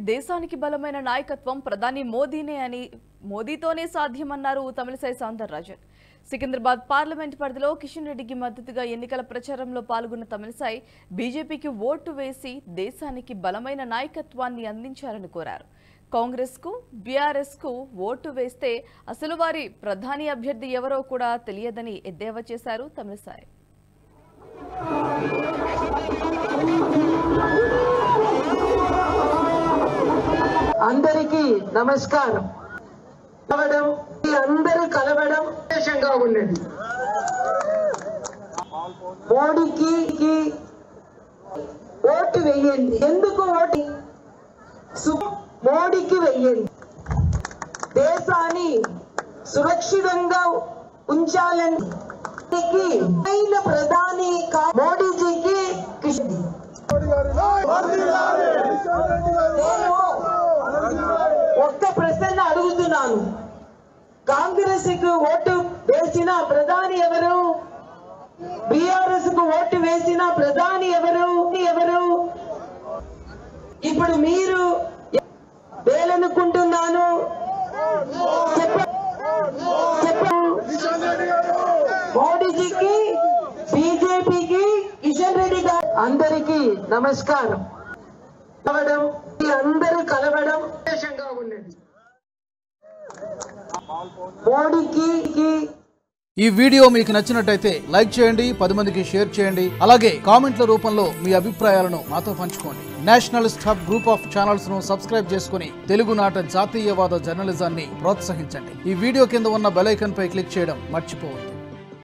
దేశానికి బలమైన నాయకత్వం ప్రధాని మోదీనే అని మోదీతోనే సాధ్యమన్నారు తమిళసై సౌందరరాజన్. సికింద్రాబాద్ పార్లమెంట్ పరిధిలో కిషన్ రెడ్డికి మద్దతుగా ఎన్నికల ప్రచారంలో పాల్గొన్న తమిళసై బీజేపీకి ఓటు వేసి దేశానికి బలమైన నాయకత్వాన్ని అందించాలని కోరారు. కాంగ్రెస్ కు బీఆర్ఎస్ కు ఓటు వేస్తే అసలు వారి ప్రధాని అభ్యర్థి ఎవరో కూడా తెలియదని ఎద్దేవా చేశారు తమిళసై. అందరికీ నమస్కారం. అందరూ కలవడం విశేషంగా ఉన్నది. మోడీకి ఓటు వేయండి. ఎందుకు ఓటు? మోడీకి వేయండి. దేశాన్ని సురక్షితంగా ఉంచాలని ప్రధాని మోడీజీకి ఒక్క ప్రశ్న అడుగుతున్నాను. కాంగ్రెస్ కు ఓటు వేసిన ప్రధాని ఎవరు? బీఆర్ఎస్ కు ఓటు వేసిన ప్రధాని ఎవరు? ఇప్పుడు మీరు వేలనుకుంటున్నాను. మోడీజీకి, బీజేపీకి, కిషన్ రెడ్డి గారు అందరికీ నమస్కారం. అందరూ కలవడం విశేషంగా ఉన్నది. మోడీకి ఈ వీడియో మీకు నచ్చినట్టయితే లైక్ చేయండి, 10 మందికి షేర్ చేయండి. అలాగే కామెంట్ల రూపంలో మీ అభిప్రాయాలను మాతో పంచుకోండి. Nationalist hub group of channels ను సబ్స్క్రైబ్ చేసుకుని తెలుగునాట జాతీయవాద జర్నలిజాన్ని ప్రోత్సహించండి. ఈ వీడియో కింద ఉన్న బెల్ ఐకాన్ పై క్లిక్ చేయడం మర్చిపోవద్దు.